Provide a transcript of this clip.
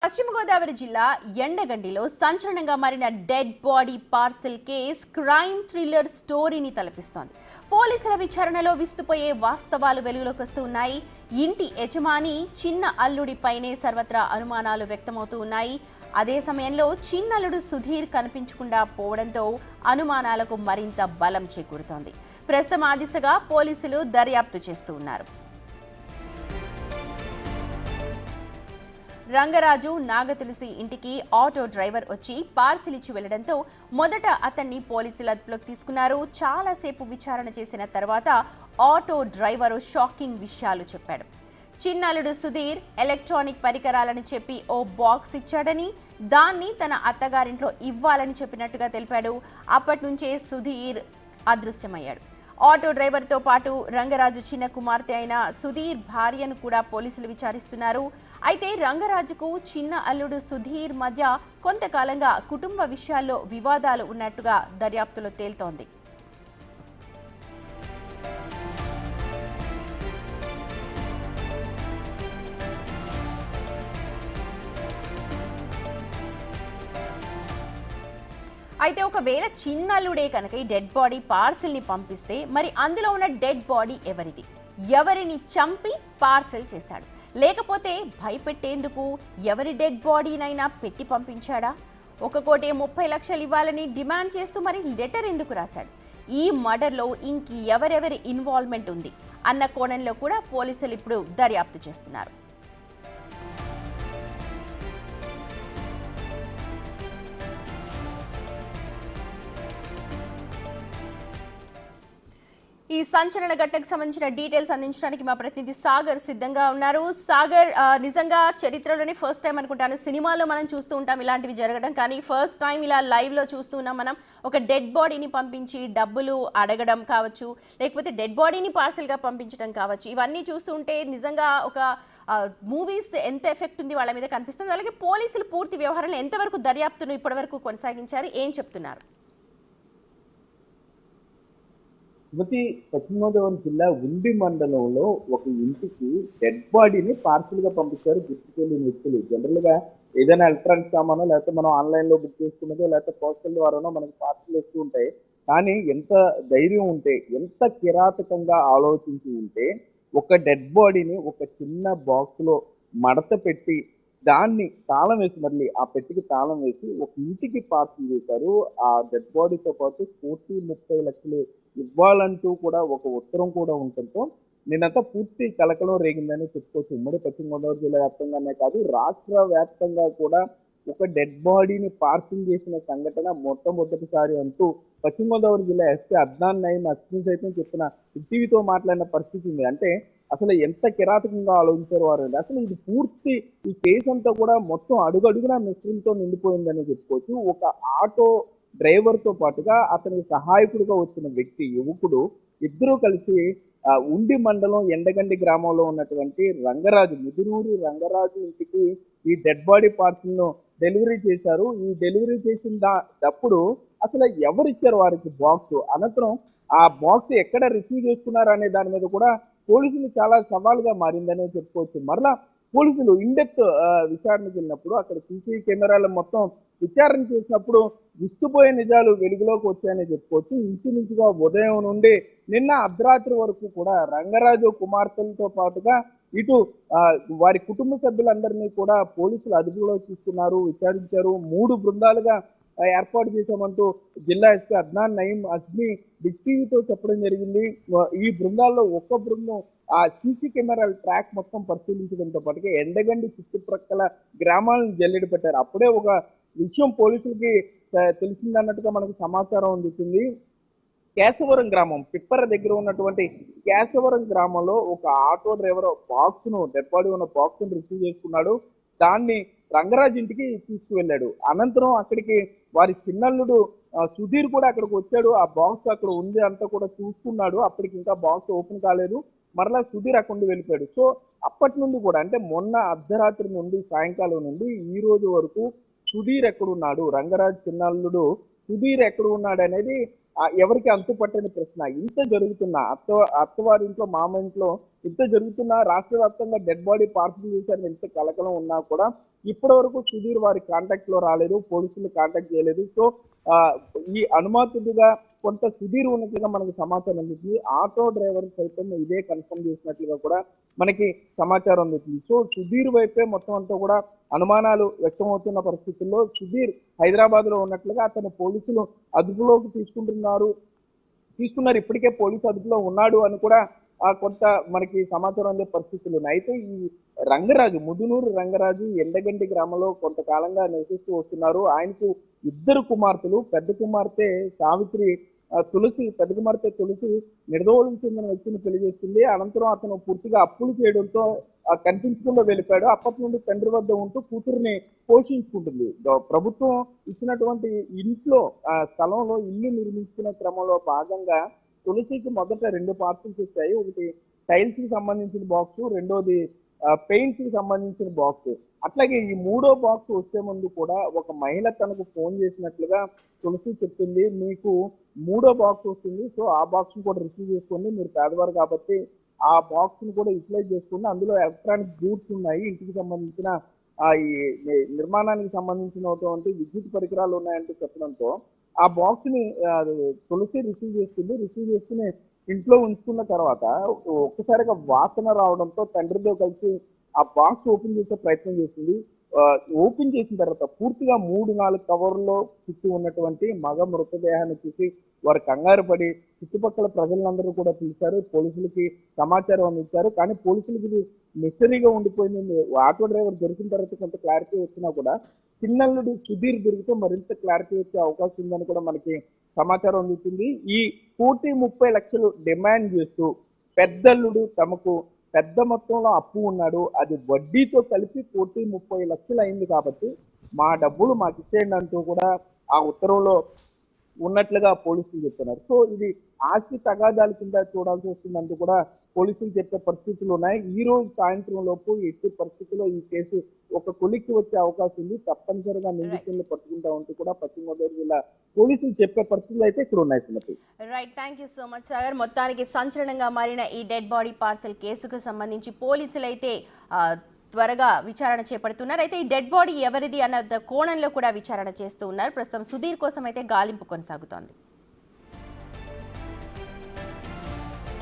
పశ్చిమ గోదావరి జిల్లా ఎండగండిలో సంచలనంగా మారిన dead body parcel case crime thriller స్టోరీని తలపిస్తోంది. పోలీసుల విచారణలో విస్తుపోయే వాస్తవాలు వెలుగులోకి వస్తూ ఉన్నాయి. ఇంటి యజమాని చిన్న అల్లుడిపైనే సర్వత్రా అనుమానాలు వ్యక్తమవుతూ ఉన్నాయి. అదే సమయంలో చిన్నల్లుడు సుధీర్ కనిపించకుండా పోవడంతో అనుమానాలకు మరింత బలం చేకూరుతోంది. ప్రస్తుతం ఆ దిశగా పోలీసులు దర్యాప్తు చేస్తూ ఉన్నారు. రంగరాజు నాగతులసి ఇంటికి ఆటో డ్రైవర్ వచ్చి పార్సిల్ ఇచ్చి వెళ్లడంతో మొదట అతన్ని పోలీసులు అదుపులోకి తీసుకున్నారు. చాలాసేపు విచారణ చేసిన తర్వాత ఆటో డ్రైవరు షాకింగ్ విషయాలు చెప్పాడు. చిన్నల్లుడు సుధీర్ ఎలక్ట్రానిక్ పరికరాలను చెప్పి ఓ బాక్స్ ఇచ్చాడని, దాన్ని తన అత్తగారింట్లో ఇవ్వాలని చెప్పినట్టుగా తెలిపాడు. అప్పటి నుంచే సుధీర్ అదృశ్యమయ్యాడు. ఆటో డ్రైవర్తో పాటు రంగరాజు చిన్న కుమార్తె అయిన సుధీర్ భార్యను కూడా పోలీసులు విచారిస్తున్నారు. అయితే రంగరాజుకు చిన్న అల్లుడు సుధీర్ మధ్య కొంతకాలంగా కుటుంబ విషయాల్లో వివాదాలు ఉన్నట్టుగా దర్యాప్తులో తేల్తోంది. అయితే ఒకవేళ చిన్నల్లుడే కనుక ఈ డెడ్ బాడీ పార్సిల్ని పంపిస్తే మరి అందులో ఉన్న డెడ్ బాడీ ఎవరిది? ఎవరిని చంపి పార్సిల్ చేశాడు? లేకపోతే భయపెట్టేందుకు ఎవరి డెడ్ బాడీనైనా పెట్టి పంపించాడా? 1,30,00,000 ఇవ్వాలని డిమాండ్ చేస్తూ మరి లెటర్ ఎందుకు రాశాడు? ఈ మర్డర్లో ఎవరెవరి ఇన్వాల్వ్మెంట్ ఉంది అన్న కోణంలో కూడా పోలీసులు ఇప్పుడు దర్యాప్తు చేస్తున్నారు. ఈ సంచలన ఘటనకు సంబంధించిన డీటెయిల్స్ అందించడానికి మా ప్రతినిధి సాగర్ సిద్ధంగా ఉన్నారు. సాగర్, నిజంగా చరిత్రలోనే ఫస్ట్ టైం అనుకుంటాను, సినిమాలో మనం చూస్తూ ఉంటాం ఇలాంటివి జరగడం, కానీ ఫస్ట్ టైం ఇలా లైవ్లో చూస్తూ ఉన్నాం మనం. ఒక డెడ్ బాడీని పంపించి డబ్బులు అడగడం కావచ్చు, లేకపోతే డెడ్ బాడీని పార్సల్గా పంపించడం కావచ్చు, ఇవన్నీ చూస్తూ ఉంటే నిజంగా ఒక మూవీస్ ఎంత ఎఫెక్ట్ ఉంది వాళ్ళ మీద కనిపిస్తుంది. అలాగే పోలీసులు పూర్తి వ్యవహారంలో ఎంతవరకు దర్యాప్తును ఇప్పటివరకు కొనసాగించారు, ఏం చెప్తున్నారు? పశ్చిమ గోదావరి జిల్లా ఉండి మండలంలో ఒక ఇంటికి డెడ్ బాడీని పార్సల్ గా పంపించారు గుర్తు తెలియని వ్యక్తులు. జనరల్ గా ఏదైనా ఎలక్ట్రానిక్ సామానో, లేకపోతే మనం ఆన్లైన్ లో బుక్ చేసుకున్నదో, లేకపోతే పోస్టల్ ద్వారానో మనకి పార్సల్ వస్తూ ఉంటాయి. కానీ ఎంత ధైర్యం ఉంటే, ఎంత కిరాతకంగా ఆలోచించి ఉంటే ఒక డెడ్ బాడీని ఒక చిన్న బాక్స్ లో మడత పెట్టి దాన్ని తాళం వేసి, మళ్ళీ ఆ పెట్టికి తాళం వేసి ఒక ఇంటికి పార్సల్ చేశారు. ఆ డెడ్ బాడీతో పాటు 30,00,000 ఇవ్వాలంటూ కూడా ఒక ఉత్తరం కూడా ఉండటంతో నిన్నంతా పూర్తి కలకలం రేగిందని చెప్పుకోవచ్చు. ఉమ్మడి పశ్చిమ గోదావరి జిల్లా వ్యాప్తంగానే కాదు, రాష్ట్ర వ్యాప్తంగా కూడా ఒక డెడ్ బాడీని పార్సల్ చేసిన సంఘటన మొట్టమొదటిసారి అంటూ పశ్చిమ గోదావరి జిల్లా ఎస్పీ అద్నాన్ నయీం అస్మిన్ సైతం చెప్పిన టీవీతో మాట్లాడిన పరిస్థితి ఉంది. అంటే అసలు ఎంత కిరాతకంగా ఆలోచించారు వారు. అసలు ఇది పూర్తి ఈ కేసు అంతా కూడా మొత్తం అడుగడుగునా మిస్టరీలతో నిండిపోయిందని చెప్పుకోవచ్చు. ఒక ఆటో డ్రైవర్తో పాటుగా అతనికి సహాయకుడిగా వచ్చిన వ్యక్తి, యువకుడు, ఇద్దరూ కలిసి ఉండి మండలం ఎండగండి గ్రామంలో ఉన్నటువంటి రంగరాజు, ముదురూరి రంగరాజు ఇంటికి ఈ డెడ్ బాడీ పార్సల్ను డెలివరీ చేశారు. ఈ డెలివరీ చేసిన అప్పుడు అసలు ఎవరిచ్చారు వారికి బాక్స్, అనంతరం ఆ బాక్స్ ఎక్కడ రిసీవ్ చేసుకున్నారు అనే దాని మీద కూడా పోలీసులు చాలా సవాలుగా మారిందనే చెప్పుకోవచ్చు. మరలా పోలీసులు ఇన్డెప్త్ విచారణకు వెళ్ళినప్పుడు అక్కడ సీసీ కెమెరాలు మొత్తం విచారణ చేసినప్పుడు విస్తుపోయే నిజాలు వెలుగులోకి వచ్చాయని చెప్పుకోవచ్చు. ఇంచుమించుగా ఉదయం నుండి నిన్న అర్ధరాత్రి వరకు కూడా రంగరాజు కుమార్తెలతో పాటుగా ఇటు వారి కుటుంబ సభ్యులందరినీ కూడా పోలీసులు అదుపులో తీసుకున్నారు, విచారించారు. 3 బృందాలుగా ఏర్పాటు చేశామంటూ జిల్లా ఎస్పీ అద్నాన్ నయీం అస్మిన్ టీవీతో చెప్పడం జరిగింది. ఈ బృందాల్లో ఒక్క బృందం ఆ సీసీ కెమెరాల ట్రాక్ మొత్తం పరిశీలించడంతో పాటుగా ఎండగండి చుట్టుప్రక్కల గ్రామాలను జల్లెడ పెట్టారు. అప్పుడే ఒక విషయం పోలీసులకి తెలిసిందన్నట్టుగా మనకు సమాచారం అందుతుంది. కేశవరం గ్రామం, పిప్పర దగ్గర ఉన్నటువంటి కేశవరం గ్రామంలో ఒక ఆటో డ్రైవర్ బాక్స్ను, డెడ్ బాడీ ఉన్న బాక్స్ను రిసీవ్ చేసుకున్నాడు. దాన్ని రంగరాజు ఇంటికి తీసుకువెళ్ళాడు. అనంతరం అక్కడికి వారి చిన్నల్లుడు సుధీర్ కూడా అక్కడికి వచ్చాడు. ఆ బాక్స్ అక్కడ ఉంది అంతా కూడా చూసుకున్నాడు. అప్పటికి ఇంకా బాక్స్ ఓపెన్ కాలేదు. మరలా సుధీర్ అక్కడ వెళ్ళిపోయాడు. సో అప్పటి నుండి కూడా, అంటే మొన్న అర్ధరాత్రి నుండి సాయంకాలం నుండి ఈ రోజు వరకు సుధీర్ ఎక్కడున్నాడు, రంగరాజు చిన్నల్లుడు సుధీర్ ఎక్కడ ఉన్నాడు అనేది ఎవరికి అంతుపట్టని ప్రశ్న. ఇంత జరుగుతున్నా అత్తవారి ఇంట్లో, మామ ఇంట్లో ఇంత జరుగుతున్నా రాష్ట్ర వ్యాప్తంగా డెడ్ బాడీ పార్సల్ చేశారని ఎంత కలకలం ఉన్నా కూడా ఇప్పటి వరకు సుధీర్ వారి కాంటాక్ట్ లో రాలేదు, పోలీసులు కాంటాక్ట్ చేయలేదు. సో ఆ, ఈ అనుమాతుడిగా కొంత సుధీర్ ఉన్నట్లుగా మనకు సమాచారం అందుతుంది. ఆటో డ్రైవర్ సైతం ఇదే కన్ఫర్మ్ చేసినట్లుగా కూడా మనకి సమాచారం అందుతుంది. సో సుధీర్ వైపే మొత్తం అంతా కూడా అనుమానాలు వ్యక్తమవుతున్న పరిస్థితుల్లో సుధీర్ హైదరాబాద్ లో ఉన్నట్లుగా అతను పోలీసులు అదుపులోకి తీసుకున్నారు. ఇప్పటికే పోలీసు అదుపులో ఉన్నాడు అని కూడా కొంత మనకి సమాచారం అందే పరిస్థితులు ఉన్నాయి. అయితే ఈ రంగరాజు, ముదునూరు రంగరాజు ఎండగంటి గ్రామంలో కొంతకాలంగా నివసిస్తూ వస్తున్నారు. ఆయనకు 2 కుమార్తెలు. పెద్ద కుమార్తె సావిత్రి తులసి, పెద్ద కుమార్తె తులసి నిర్దోళం చెందిన వ్యక్తిని పెళ్లి చేస్తుంది. అనంతరం అతను పూర్తిగా అప్పులు చేయడంతో కనిపించకుండా వెళ్ళిపోయాడు. అప్పటి నుండి తండ్రి వద్ద ఉంటూ కూతురుని పోషించుకుంటుంది. ప్రభుత్వం ఇచ్చినటువంటి ఇంట్లో స్థలంలో ఇల్లు నిర్మించుకునే క్రమంలో భాగంగా తులసికి మొదట 2 పార్సల్స్ వచ్చాయి. ఒకటి టైల్స్ కి సంబంధించిన బాక్స్, రెండోది పెయింట్స్ కి సంబంధించిన బాక్స్. అట్లాగే ఈ 3వ బాక్స్ వచ్చే ముందు కూడా ఒక మహిళ తనకు ఫోన్ చేసినట్లుగా తులసి చెప్తుంది. మీకు 3వ బాక్స్ వస్తుంది, సో ఆ బాక్స్ ని కూడా రిసీవ్ చేసుకోండి, మీరు పేదవారు కాబట్టి ఆ బాక్స్ ని కూడా యూటిలైజ్ చేసుకోండి, అందులో ఎలక్ట్రానిక్ గూడ్స్ ఉన్నాయి, ఇంటికి సంబంధించిన ఈ నిర్మాణానికి సంబంధించినటువంటి విద్యుత్ పరికరాలు ఉన్నాయంటూ చెప్పడంతో ఆ బాక్స్ ని తులసి రిసీవ్ చేసుకుని ఇంట్లో ఉంచుకున్న తర్వాత ఒక్కసారిగా వాసన రావడంతో తండ్రితో కలిసి ఆ బాక్స్ ఓపెన్ చేసే ప్రయత్నం చేసింది. ఓపెన్ చేసిన తర్వాత పూర్తిగా 3-4 కవర్లో చుట్టూ ఉన్నటువంటి మగ మృతదేహాన్ని చూసి వారు కంగారు పడి చుట్టుపక్కల ప్రజలందరూ కూడా పిలిచారు, పోలీసులకి సమాచారం అందించారు. కానీ పోలీసులకి ఇది మిస్టరీగా ఉండిపోయింది. ఆటో డ్రైవర్ దొరికిన తర్వాత కొంత క్లారిటీ వచ్చినా కూడా చిన్నల్లుడు సుధీర్ దొరికితే మరింత క్లారిటీ వచ్చే అవకాశం ఉందని కూడా మనకి సమాచారం అందుతుంది. ఈ 1,30 లక్షలు డిమాండ్ చేస్తూ పెద్దల్లుడు తమకు పెద్ద మొత్తంలో అప్పు ఉన్నాడు, అది వడ్డీతో కలిపి 1,30 లక్షలు అయింది కాబట్టి మా డబ్బులు మాకు ఇచ్చేయండి అంటూ కూడా ఆ ఉత్తర్వులో ఉన్నట్లుగా పోలీసులు చెప్తున్నారు. సో ఇది ఆస్తి తగాదాల కింద చూడాల్సి వస్తుందంటూ కూడా పోలీసులు చెప్పే పరిస్థితులు ఉన్నాయి. ఈ రోజు సాయంత్రం లోపు ఎట్టి పరిస్థితుల్లో ఈ కేసు ఒక కొలిక్కి వచ్చే అవకాశం ఉంది. తప్పనిసరిగా నిందితులను పట్టుకుంటా ఉంటూ కూడా పశ్చిమ గోదావరి జిల్లా పోలీసులు చెప్పే పరిస్థితులు అయితే ఇక్కడ ఉన్నాయి. Sumathi, right, thank you so much Sagar. మొత్తానికి సంచలనంగా మారిన ఈ డెడ్ బాడీ పార్సల్ కేసుకు సంబంధించి పోలీసులు అయితే త్వరగా విచారణ చేపడుతున్నారు. అయితే ఈ డెడ్ బాడీ ఎవరిది అన్న కోణంలో కూడా విచారణ చేస్తూ ఉన్నారు. ప్రస్తుతం సుధీర్ కోసం అయితే గాలింపు కొనసాగుతోంది.